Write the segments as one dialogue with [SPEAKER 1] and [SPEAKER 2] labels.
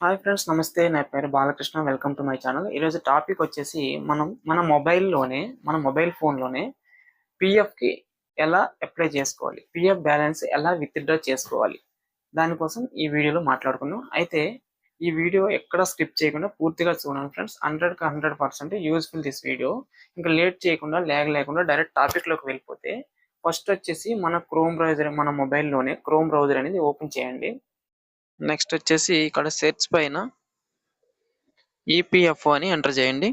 [SPEAKER 1] Hi friends, నమస్తే. నా పేరు Balakrishna. Welcome to my channel. ఈరోజు టాపిక్ వచ్చేసి మన మొబైల్ ఫోన్లోనే పిఎఫ్కి ఎలా అప్లై చేసుకోవాలి, పిఎఫ్ బ్యాలెన్స్ ఎలా విత్డ్రా చేసుకోవాలి, దానికోసం ఈ వీడియోలో మాట్లాడుకుందాం. అయితే ఈ వీడియో ఎక్కడ స్కిప్ చేయకుండా పూర్తిగా చూడండి ఫ్రెండ్స్. 100% useful this video. ఇంకా లేట్ చేయకుండా, ల్యాగ్ లేకుండా డైరెక్ట్ టాపిక్లోకి వెళ్ళిపోతే, ఫస్ట్ వచ్చేసి మన మొబైల్లోనే క్రోమ్ బ్రౌజర్ అనేది ఓపెన్ చేయండి. నెక్స్ట్ వచ్చేసి ఇక్కడ సెర్చ్ పైన ఈపీఎఫ్ఓ అని ఎంటర్ చేయండి.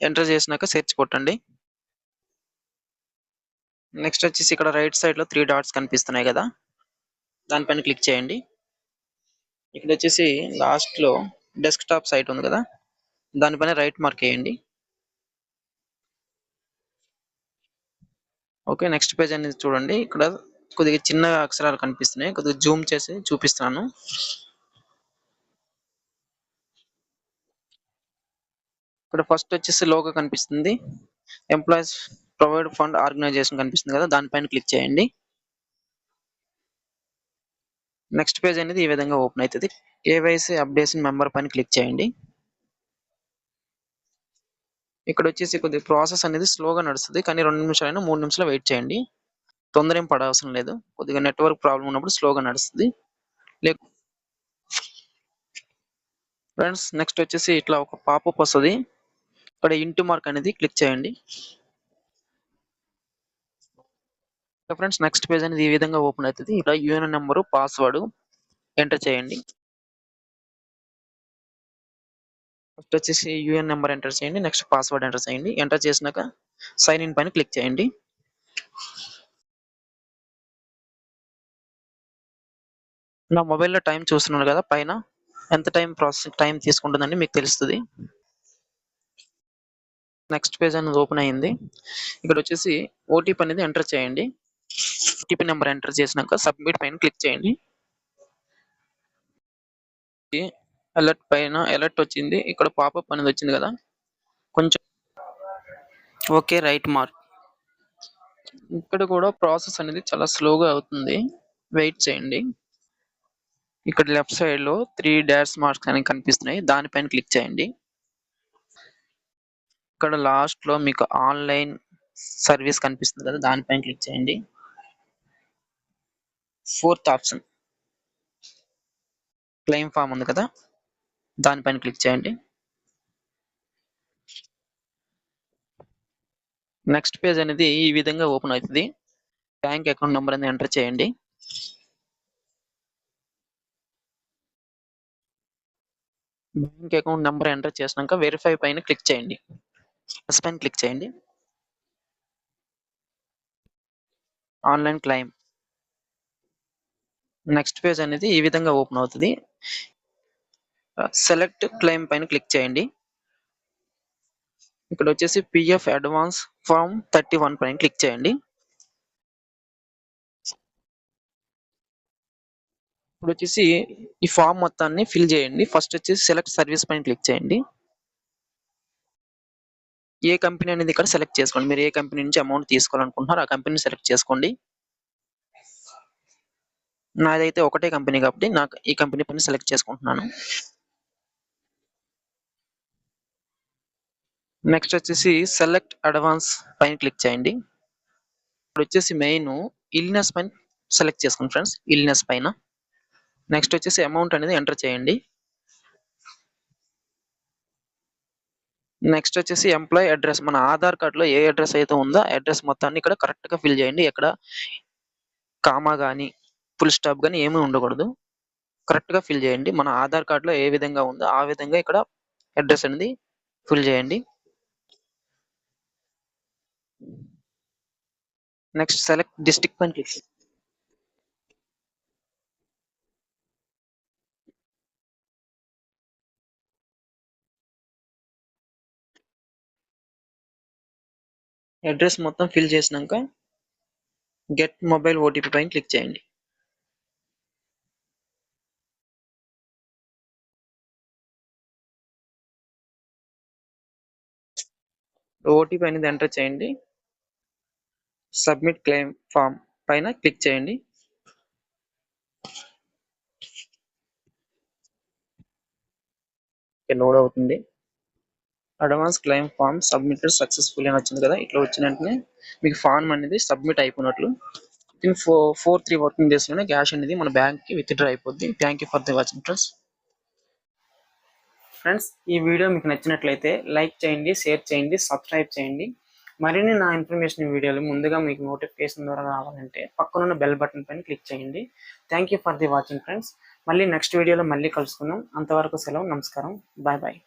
[SPEAKER 1] ఎంటర్ చేసినాక సెర్చ్ కొట్టండి. నెక్స్ట్ వచ్చేసి ఇక్కడ రైట్ సైడ్ లో 3 డాట్స్ కనిపిస్తున్నాయి కదా, దానిపైన క్లిక్ చేయండి. ఇక్కడ వచ్చేసి లాస్ట్ లో డెస్క్టాప్ సైట్ ఉంది కదా, దానిపైన రైట్ మార్క్ వేయండి. ఓకే, నెక్స్ట్ పేజ్ అనేది చూడండి. ఇక్కడ కొద్దిగా చిన్న అక్షరాలు కనిపిస్తున్నాయి, కొద్దిగా జూమ్ చేసి చూపిస్తున్నాను. ఇక్కడ ఫస్ట్ వచ్చేసి లోగో కనిపిస్తుంది, ఎంప్లాయీస్ ప్రొవైడ్ ఫండ్ ఆర్గనైజేషన్ కనిపిస్తుంది కదా, దానిపైన క్లిక్ చేయండి. నెక్స్ట్ పేజ్ అనేది ఈ విధంగా ఓపెన్ అవుతుంది. కేవైసీ అప్డేషన్ మెంబర్ పైన క్లిక్ చేయండి. ఇక్కడ వచ్చేసి కొద్దిగా ప్రాసెస్ అనేది స్లోగా నడుస్తుంది, కానీ 2 నిమిషాలైనా 3 నిమిషాలు వెయిట్ చేయండి. తొందర ఏం పడవసరం లేదు, కొద్దిగా నెట్వర్క్ ప్రాబ్లం ఉన్నప్పుడు స్లోగా నడుస్తుంది. ఫ్రెండ్స్, నెక్స్ట్ వచ్చేసి ఇట్లా ఒక పాపప్ వస్తుంది. ఇక్కడ ఇంటూ మార్క్ అనేది క్లిక్ చేయండి. ఫ్రెండ్స్, నెక్స్ట్ పేజ్ అనేది ఈ విధంగా ఓపెన్ అవుతుంది. ఇక్కడ యూఎన్ నెంబరు, పాస్వర్డ్ ఎంటర్ చేయండి. ఫస్ట్ వచ్చేసి యూఎన్ నెంబర్ ఎంటర్ చేయండి, నెక్స్ట్ పాస్వర్డ్ ఎంటర్ చేయండి. ఎంటర్ చేసినాక సైన్ ఇన్ పైన క్లిక్ చేయండి. నా మొబైల్లో టైం చూస్తున్నాను కదా, పైన ఎంత ప్రాసెసింగ్ టైం తీసుకుంటుందని మీకు తెలుస్తుంది. నెక్స్ట్ పేజ్ అనేది ఓపెన్ అయ్యింది. ఇక్కడ వచ్చేసి ఓటీపీ అనేది ఎంటర్ చేయండి. ఓటీపీ నెంబర్ ఎంటర్ చేసినాక సబ్మిట్ పైన క్లిక్ చేయండి. అలర్ట్ వచ్చింది. ఇక్కడ పాపప్ అనేది వచ్చింది కదా, కొంచెం ఓకే రైట్ మార్క్. ఇక్కడ కూడా ప్రాసెస్ అనేది చాలా స్లోగా అవుతుంది, వెయిట్ చేయండి. ఇక్కడ లెఫ్ట్ సైడ్ లో 3 డాష్ మార్క్స్ అనేవి కనిపిస్తున్నాయి, దానిపైన క్లిక్ చేయండి. ఇక్కడ లాస్ట్ లో మీకు ఆన్లైన్ సర్వీస్ కనిపిస్తుంది కదా, దానిపైన క్లిక్ చేయండి. 4th ఆప్షన్ క్లెయిమ్ ఫామ్ ఉంది కదా, దానిపైన క్లిక్ చేయండి. నెక్స్ట్ పేజ్ అనేది ఈ విధంగా ఓపెన్ అవుతుంది. బ్యాంక్ అకౌంట్ నెంబర్ అనేది ఎంటర్ చేయండి. బ్యాంక్ అకౌంట్ నెంబర్ ఎంటర్ చేసినాక వెరిఫై పైన క్లిక్ చేయండి. ప్లస్ పైన క్లిక్ చేయండి. Online claim. నెక్స్ట్ పేజ్ అనేది ఈ విధంగా ఓపెన్ అవుతుంది. సెలెక్ట్ క్లెయిమ్ పైన క్లిక్ చేయండి. ఇక్కడ వచ్చేసి పిఎఫ్ అడ్వాన్స్ ఫామ్ 31 పైన క్లిక్ చేయండి. ఇప్పుడు వచ్చేసి ఈ ఫామ్ మొత్తాన్ని ఫిల్ చేయండి. ఫస్ట్ వచ్చేసి సెలెక్ట్ సర్వీస్ పైన క్లిక్ చేయండి. ఏ కంపెనీ అనేది ఇక్కడ సెలెక్ట్ చేసుకోండి. మీరు ఏ కంపెనీ నుంచి అమౌంట్ తీసుకోవాలనుకుంటున్నారో ఆ కంపెనీ సెలెక్ట్ చేసుకోండి. నాదైతే ఒకటే కంపెనీ కాబట్టి నాకు ఈ కంపెనీ పైన సెలెక్ట్ చేసుకుంటున్నాను. నెక్స్ట్ వచ్చేసి సెలెక్ట్ అడ్వాన్స్ పైన క్లిక్ చేయండి. ఇప్పుడు వచ్చేసి మెయిన్ ఇల్నెస్ పైన సెలెక్ట్ చేసుకోండి ఫ్రెండ్స్, ఇల్నెస్ పైన. నెక్స్ట్ వచ్చేసి అమౌంట్ అనేది ఎంటర్ చేయండి. నెక్స్ట్ వచ్చేసి ఎంప్లాయీ అడ్రస్, మన ఆధార్ కార్డ్ లో ఏ అడ్రస్ అయితే ఉందో ఆ అడ్రస్ మొత్తాన్ని ఇక్కడ కరెక్ట్ గా ఫిల్ చేయండి. ఎక్కడ కామా గానీ ఫుల్ స్టాప్ గానీ ఏమీ ఉండకూడదు, కరెక్ట్ గా ఫిల్ చేయండి. మన ఆధార్ కార్డ్ లో ఏ విధంగా ఉందో ఆ విధంగా ఇక్కడ అడ్రస్ అనేది ఫిల్ చేయండి. నెక్స్ట్ సెలెక్ట్ డిస్ట్రిక్ట్ పైన క్లిక్. అడ్రస్ మొత్తం ఫిల్ చేసినాక గెట్ మొబైల్ ఓటీపీ పైన క్లిక్ చేయండి. ఓటీపీ అనేది ఎంటర్ చేయండి. సబ్మిట్ క్లెయిమ్ ఫామ్ పైన క్లిక్ చేయండి. లోడ్ అవుతుంది. Advance claim form submitted successful అని వచ్చింది కదా, ఇట్లా వచ్చిన వెంటనే మీకు ఫామ్ అనేది సబ్మిట్ అయిపోయినట్లు. విత్ ఇన్ 4-3 వర్కింగ్ డేస్ లోనే క్యాష్ అనేది మన బ్యాంక్ కి విత్డ్రా అయిపోద్ది. Thank you for the watching friends. ఈ వీడియో మీకు నచ్చినట్లయితే లైక్ చేయండి, షేర్ చేయండి, సబ్స్క్రైబ్ చేయండి. మరిన్ని నా ఇన్ఫర్మేషన్ వీడియోలు ముందుగా మీకు నోటిఫికేషన్ ద్వారా రావాలంటే పక్కనున్న బెల్ బటన్ పైన క్లిక్ చేయండి. Thank you for the watching friends. మళ్ళీ నెక్స్ట్ వీడియోలో మళ్ళీ కలుసుకుందాం. అంతవరకు సెలవు, నమస్కారం, బాయ్ బాయ్.